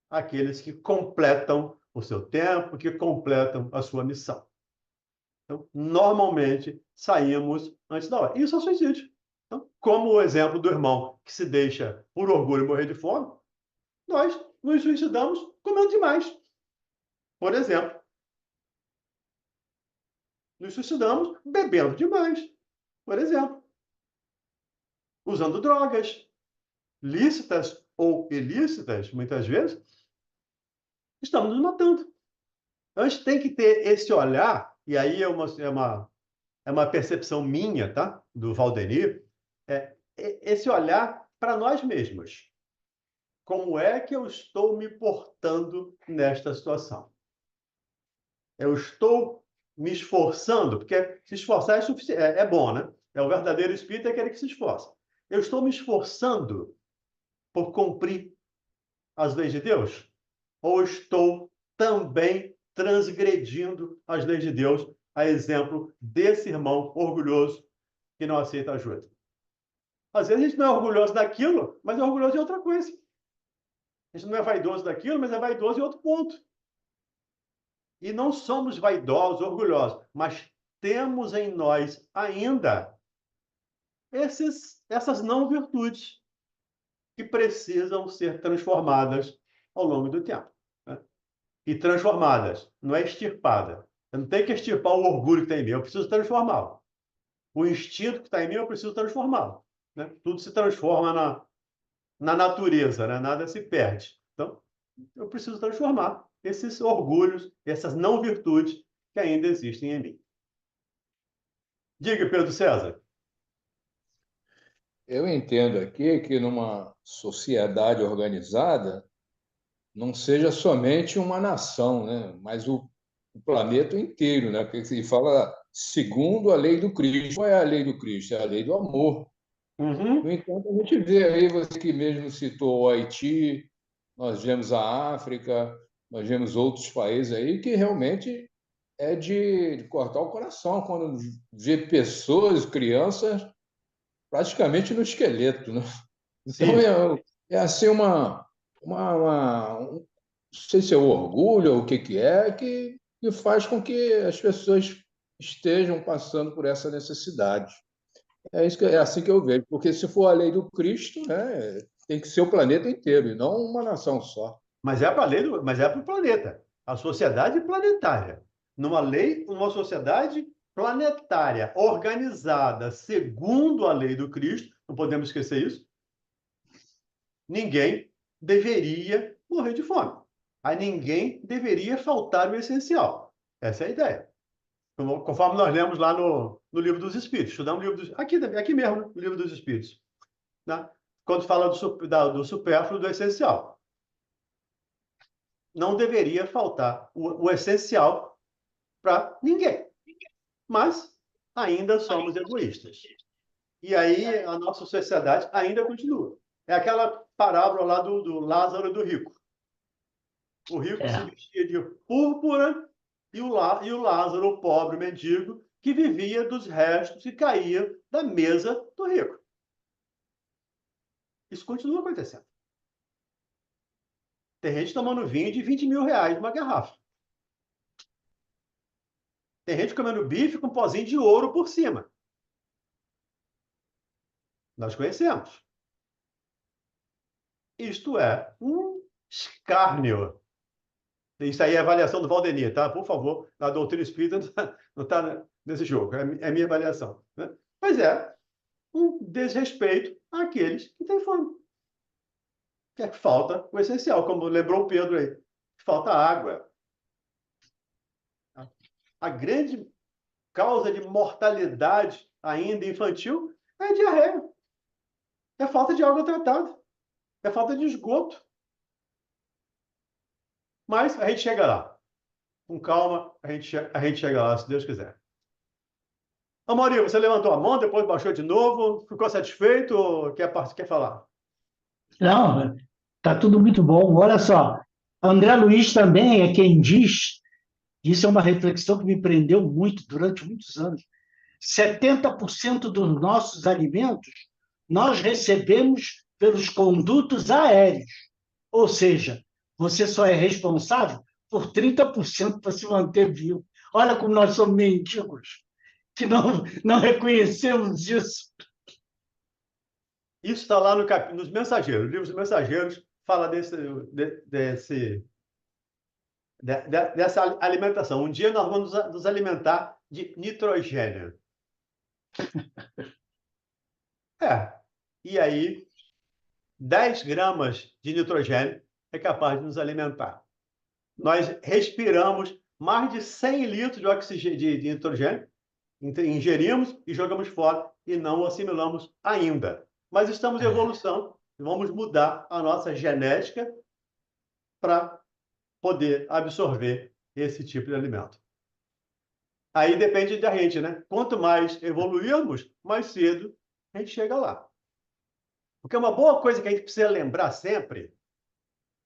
Aqueles que completam o seu tempo, que completam a sua missão. Então, normalmente, saímos antes da hora. Isso é suicídio. Então, como o exemplo do irmão que se deixa, por orgulho, morrer de fome, nós nos suicidamos comendo demais. Por exemplo, nos suicidamos bebendo demais. Por exemplo, usando drogas, lícitas ou ilícitas, muitas vezes, estamos nos matando. Então, a gente tem que ter esse olhar, e aí é uma percepção minha, tá? Do Valdenir, esse olhar para nós mesmos. Como é que eu estou me portando nesta situação? Eu estou me esforçando, porque se esforçar é bom, né? O verdadeiro espírito é aquele que se esforça. Eu estou me esforçando por cumprir as leis de Deus? Ou estou também transgredindo as leis de Deus, a exemplo desse irmão orgulhoso que não aceita ajuda? Às vezes a gente não é orgulhoso daquilo, mas é orgulhoso em outra coisa. A gente não é vaidoso daquilo, mas é vaidoso em outro ponto. E não somos vaidosos, orgulhosos, mas temos em nós ainda essas não virtudes que precisam ser transformadas ao longo do tempo. Né? E transformadas, não é extirpada. Eu não tenho que extirpar o orgulho que está em mim, eu preciso transformá-lo. O instinto que está em mim, eu preciso transformá-lo. Né? Tudo se transforma na natureza, né? Nada se perde. Então, eu preciso transformar esses orgulhos, essas não virtudes que ainda existem em mim. Diga, Pedro César. Eu entendo aqui que numa sociedade organizada não seja somente uma nação, né? Mas o planeta inteiro, né? Porque se fala segundo a lei do Cristo. Qual é a lei do Cristo? É a lei do amor. Uhum. No entanto, a gente vê aí, você que mesmo citou o Haiti, nós vemos a África, nós vemos outros países aí que realmente é de cortar o coração quando vê pessoas, crianças, praticamente no esqueleto, né? Então, Sim. é assim não sei se é o orgulho ou o que é, que faz com que as pessoas estejam passando por essa necessidade. É assim que eu vejo, porque se for a lei do Cristo, né, tem que ser o planeta inteiro e não uma nação só. Mas é para o planeta. A sociedade planetária. Numa sociedade planetária, organizada segundo a lei do Cristo, não podemos esquecer isso, ninguém deveria morrer de fome. A ninguém deveria faltar o essencial. Essa é a ideia. Conforme nós lemos lá no Livro dos Espíritos. Estudamos o livro dos... aqui mesmo, no Livro dos Espíritos. Né? Quando fala do supérfluo, do essencial. Não deveria faltar o essencial para ninguém. Mas ainda somos egoístas. E aí a nossa sociedade ainda continua. É aquela parábola lá do Lázaro e do rico. O rico se vestia de púrpura e o Lázaro, o pobre mendigo, que vivia dos restos que caía da mesa do rico. Isso continua acontecendo. Tem gente tomando vinho de 20 mil reais uma garrafa. Tem gente comendo bife com pozinho de ouro por cima. Nós conhecemos. Isto é um escárnio. Isso aí é a avaliação do Valdenir, tá? Por favor, a doutrina espírita não está nesse jogo. É a minha avaliação. Né? Mas é um desrespeito àqueles que têm fome. Que falta o essencial, como lembrou o Pedro aí. Falta água. A grande causa de mortalidade ainda infantil é a diarreia. É falta de água tratada. É falta de esgoto. Mas a gente chega lá. Com calma, a gente chega lá, se Deus quiser. Amaury, você levantou a mão, depois baixou de novo. Ficou satisfeito ou quer falar? Não, está tudo muito bom. Olha só, André Luiz também é quem diz, isso é uma reflexão que me prendeu muito durante muitos anos. 70% dos nossos alimentos nós recebemos pelos condutos aéreos. Ou seja, você só é responsável por 30% para se manter vivo. Olha como nós somos mendigos, que não reconhecemos isso. Isso está lá nos Mensageiros. O livro dos Mensageiros fala dessa alimentação. Um dia nós vamos nos alimentar de nitrogênio. E aí, 10 gramas de nitrogênio é capaz de nos alimentar. Nós respiramos mais de 100 litros de oxigênio, de nitrogênio, ingerimos e jogamos fora e não o assimilamos ainda. Mas estamos em evolução e vamos mudar a nossa genética para poder absorver esse tipo de alimento. Aí depende da gente, né? Quanto mais evoluirmos, mais cedo a gente chega lá. Porque uma boa coisa que a gente precisa lembrar sempre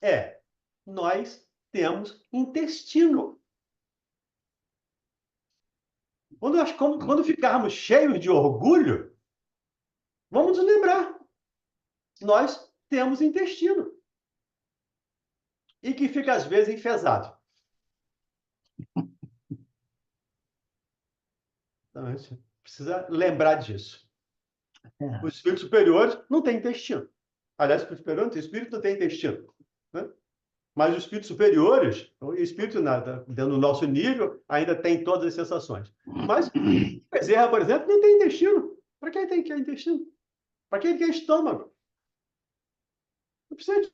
é: nós temos intestino. Quando ficarmos cheios de orgulho, vamos nos lembrar: nós temos intestino. E que fica, às vezes, enfesado. Então, a gente precisa lembrar disso. Os espíritos superiores não têm intestino. Aliás, o espírito superior não tem espírito, não tem intestino. Né? Mas os espíritos superiores, o espírito dentro do nosso nível, ainda tem todas as sensações. Mas o Bezerra, por exemplo, não tem intestino. Para que ele tem intestino? Para que ele quer estômago? Não precisa de...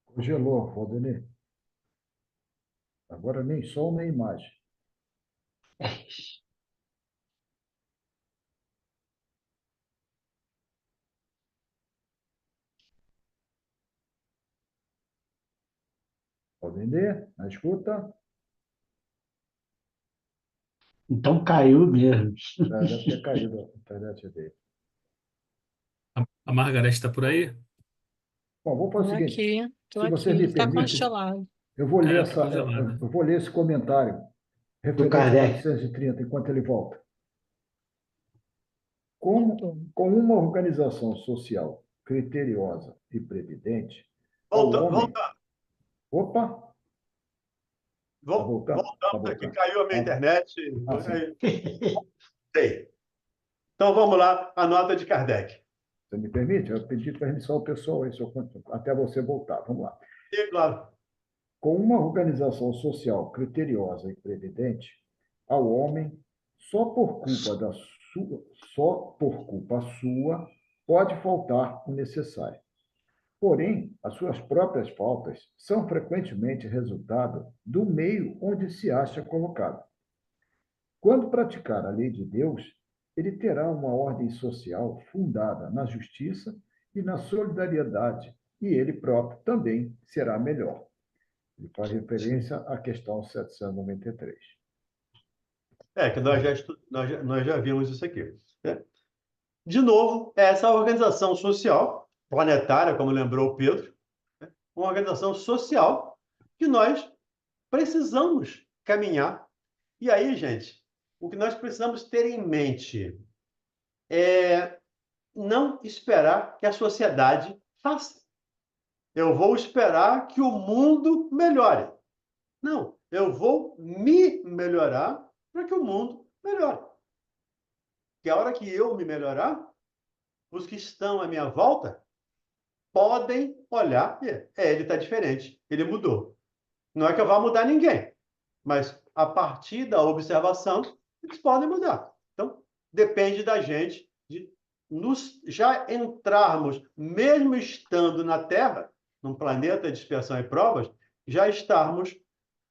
Congelou, Valdenir. Agora nem som, nem imagem. Valdenir, na escuta? Então caiu mesmo. Deve ter caído a internet dele. A Margareth está por aí? Bom, vou fazer o Estou seguinte. aqui, estou Se você aqui. me Está permite, congelado. eu vou ler Tá congelada. eu vou ler esse comentário Do referente a Kardec. 430, enquanto ele volta. Muito. Com uma organização social criteriosa e previdente, ao Voltando. homem... Opa! Tá voltando? Tá Voltamos aqui. voltando. Caiu a minha internet. Sim. Sei. Então, vamos lá. A nota de Kardec. Você me permite? Eu pedi permissão ao pessoal aí, até você voltar. Vamos lá. Sim, claro. Com uma organização social criteriosa e previdente, ao homem, só por culpa sua, pode faltar o necessário. Porém, as suas próprias faltas são frequentemente resultado do meio onde se acha colocado. Quando praticar a lei de Deus, ele terá uma ordem social fundada na justiça e na solidariedade, e ele próprio também será melhor. Ele faz referência à questão 793. Que nós já vimos isso aqui. Né? De novo, essa organização social, planetária, como lembrou o Pedro, né? Uma organização social que nós precisamos caminhar. E aí, gente, o que nós precisamos ter em mente é não esperar que a sociedade faça. Eu vou esperar que o mundo melhore. Não, eu vou me melhorar para que o mundo melhore. Que a hora que eu me melhorar, os que estão à minha volta podem olhar e ele está diferente, ele mudou. Não é que eu vá mudar ninguém, mas a partir da observação, eles podem mudar. Então, depende da gente de já entrarmos, mesmo estando na Terra, num planeta de expiação e provas, já estarmos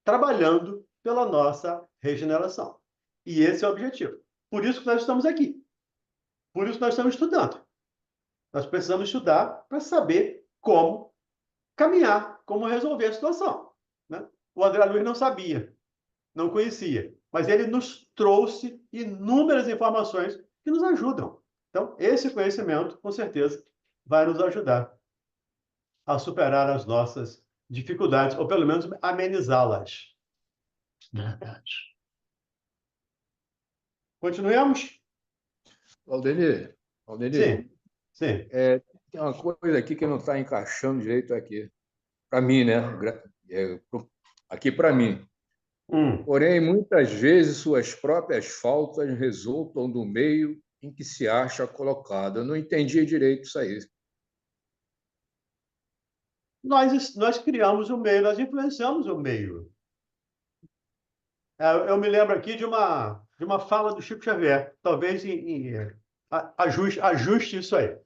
trabalhando pela nossa regeneração. E esse é o objetivo. Por isso que nós estamos aqui. Por isso que nós estamos estudando. Nós precisamos estudar para saber como caminhar, como resolver a situação. Né? O André Luiz não sabia, não conhecia, mas ele nos trouxe inúmeras informações que nos ajudam. Então, esse conhecimento, com certeza, vai nos ajudar a superar as nossas dificuldades, ou pelo menos amenizá-las. Verdade. Continuemos? Valdenir, Sim, sim. tem uma coisa aqui que não está encaixando direito aqui. Para mim, né? Aqui para mim. Porém, muitas vezes suas próprias faltas resultam do meio em que se acha colocado. Eu não entendi direito isso aí. Nós criamos o meio, nós influenciamos o meio. Eu me lembro aqui de uma fala do Chico Xavier, talvez ajuste isso aí.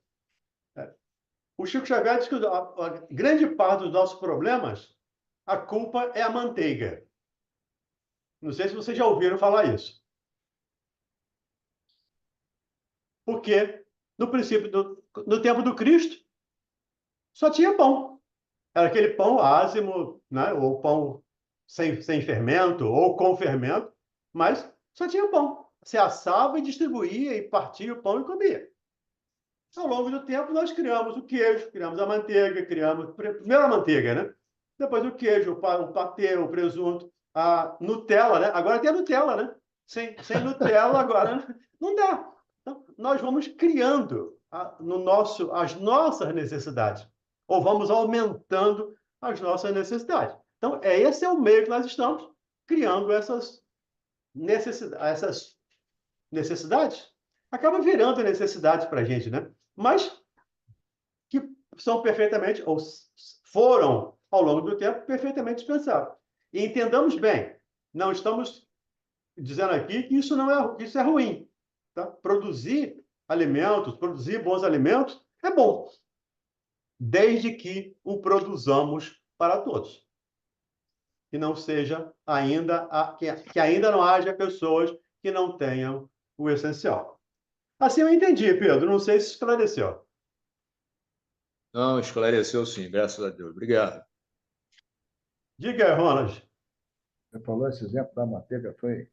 O Chico Xavier diz que a grande parte dos nossos problemas, a culpa é a manteiga. Não sei se vocês já ouviram falar isso. Porque, no princípio, no tempo do Cristo, só tinha pão. Era aquele pão ázimo, né? Ou pão sem fermento, ou com fermento, mas só tinha pão. Você assava e distribuía, e partia o pão e comia. Ao longo do tempo, nós criamos o queijo, criamos a manteiga, primeiro a manteiga, né? Depois o queijo, o patê, o presunto, a Nutella, né? Agora tem a Nutella, né? Sem Nutella, agora não dá. Então, nós vamos criando as nossas necessidades, ou vamos aumentando as nossas necessidades. Então, esse é o meio que nós estamos criando essas necessidades. Acaba virando necessidades para a gente, né? Mas que são perfeitamente, ou foram, ao longo do tempo, perfeitamente dispensáveis. E entendamos bem, não estamos dizendo aqui que isso é ruim. Tá? Produzir alimentos, produzir bons alimentos é bom, desde que o produzamos para todos. Que não seja que ainda não haja pessoas que não tenham o essencial. Assim eu entendi, Pedro. Não sei se esclareceu. Não, esclareceu sim, graças a Deus. Obrigado. Diga aí, Ronald. Você falou esse exemplo da manteiga, foi...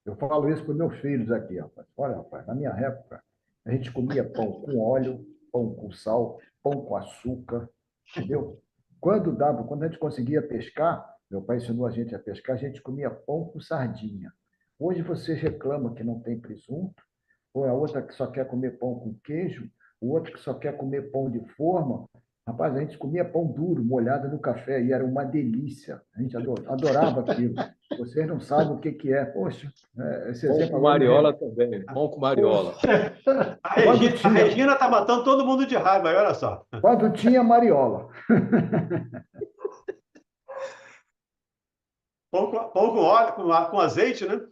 Eu falo isso para os meus filhos aqui, rapaz. Olha, rapaz, na minha época, a gente comia pão com óleo, pão com sal, pão com açúcar, entendeu? Quando a gente conseguia pescar, meu pai ensinou a gente comia pão com sardinha. Hoje você reclama que não tem presunto, ou a outra que só quer comer pão com queijo, o outro que só quer comer pão de forma. Rapaz, a gente comia pão duro, molhado no café, e era uma delícia. A gente adorava aquilo. Vocês não sabem o que é. Poxa, esse Pão exemplo com agora mariola também. Pão com mariola. A Regina está matando todo mundo de raiva, olha só. Quando tinha mariola. Pão com óleo, com azeite, né?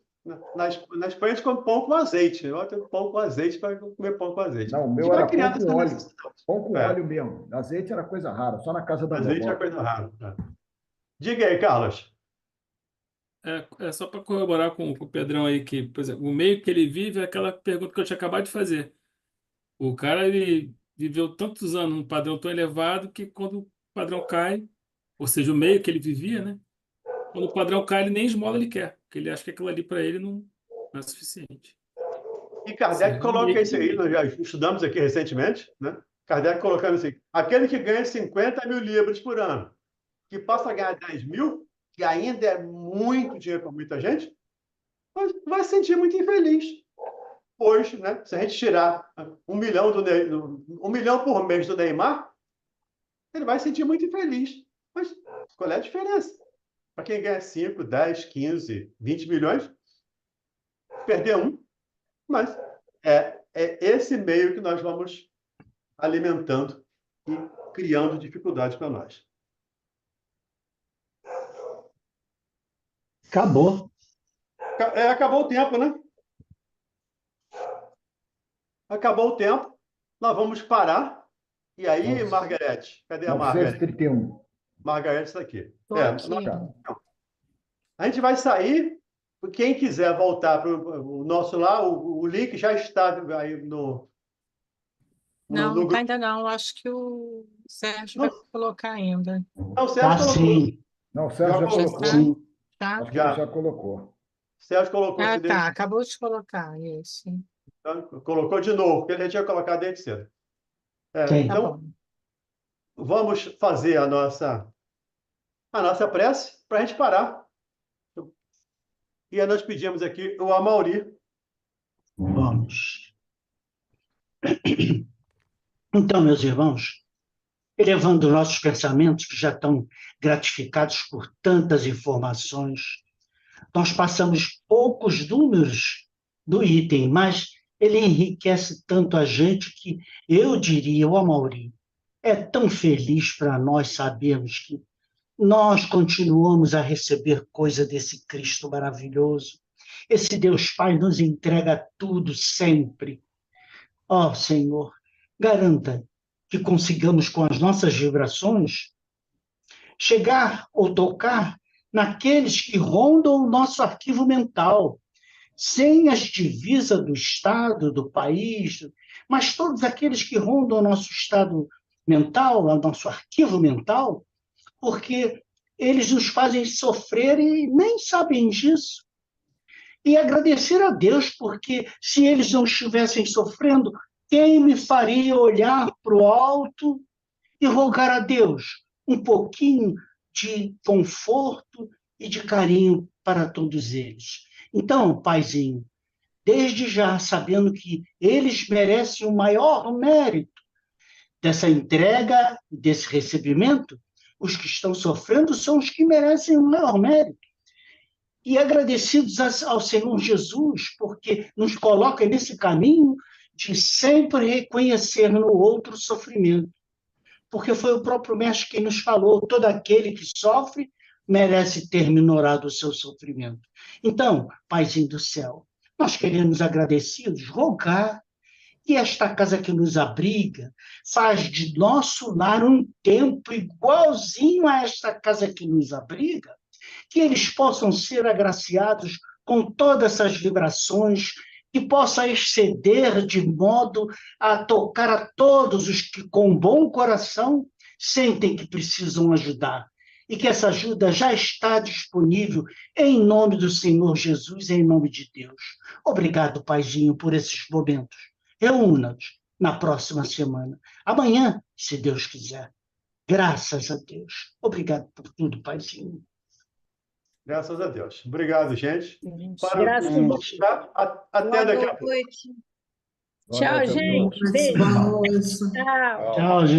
Na Espanha, a gente come pão com azeite. Eu tenho pão com azeite para comer pão com azeite. Não, o meu era pão com óleo. Pão com óleo mesmo. Azeite era coisa rara, só na casa da azeite vovó. é coisa rara. Diga aí, Carlos. É só para corroborar com o Pedrão aí, que, por exemplo, o meio que ele vive é aquela pergunta que eu tinha acabado de fazer. O cara, ele viveu tantos anos num padrão tão elevado que quando o padrão cai, ou seja, o meio que ele vivia, né? Quando o padrão cai, ele nem esmola ele quer, porque ele acha que aquilo ali para ele não é suficiente. E Kardec coloca isso aí, nós já estudamos aqui recentemente, né? Kardec colocando assim, aquele que ganha 50 mil libras por ano, que passa a ganhar 10 mil, que ainda é muito dinheiro para muita gente, vai se sentir muito infeliz. Pois, né? Se a gente tirar 1 milhão, 1 milhão por mês do Neymar, ele vai se sentir muito infeliz. Mas qual é a diferença? Para quem ganha 5, 10, 15, 20 milhões, perder um, mas é esse meio que nós vamos alimentando e criando dificuldades para nós. Acabou. Acabou o tempo, né? Acabou o tempo. Nós vamos parar. E aí, Margarete? Cadê a Margarete? 931. Margarete está aqui. Aqui. A gente vai sair. Quem quiser voltar para o nosso lá, o link já está aí no Não, grupo. tá ainda não. Acho que o Sérgio vai colocar ainda. Não, o Sérgio Tá colocou. sim. Não, o Sérgio já colocou. Sim. Tá? Acho que ele já colocou. O Sérgio colocou. Ah, tá. Acabou de colocar isso. Então, colocou de novo, porque ele já tinha colocado desde cedo. Sim. Então, Tá bom. vamos fazer a nossa a nossa prece para a gente parar. E aí nós pedimos aqui o Amauri. Vamos. Então, meus irmãos, elevando nossos pensamentos, que já estão gratificados por tantas informações, nós passamos poucos números do item, mas ele enriquece tanto a gente que eu diria, o Amauri, é tão feliz para nós sabermos que nós continuamos a receber coisa desse Cristo maravilhoso. Esse Deus Pai nos entrega tudo sempre. Ó Senhor, garanta que consigamos, com as nossas vibrações, chegar ou tocar naqueles que rondam o nosso arquivo mental, sem as divisas do Estado, do país, mas todos aqueles que rondam o nosso estado mental, o nosso arquivo mental, porque eles nos fazem sofrer e nem sabem disso. E agradecer a Deus, porque se eles não estivessem sofrendo, quem me faria olhar para o alto e rogar a Deus um pouquinho de conforto e de carinho para todos eles? Então, Paizinho, desde já, sabendo que eles merecem o maior mérito dessa entrega, desse recebimento, os que estão sofrendo são os que merecem o maior mérito. E agradecidos ao Senhor Jesus, porque nos coloca nesse caminho de sempre reconhecer no outro o sofrimento. Porque foi o próprio Mestre quem nos falou, todo aquele que sofre merece ter minorado o seu sofrimento. Então, Paizinho do céu, nós queremos agradecidos rogar que esta casa que nos abriga faz de nosso lar um templo igualzinho a esta casa que nos abriga, que eles possam ser agraciados com todas essas vibrações, que possa exceder de modo a tocar a todos os que, com bom coração, sentem que precisam ajudar. E que essa ajuda já está disponível em nome do Senhor Jesus, em nome de Deus. Obrigado, Paizinho, por esses momentos. Reúna-nos na próxima semana. Amanhã, se Deus quiser. Graças a Deus. Obrigado por tudo, Paizinho. Graças a Deus. Obrigado, gente. Graças a Deus. Até daqui a pouco. Boa noite. Boa Tchau, noite a gente. todos. Beijo. Bom, isso. Tchau. Tchau, gente.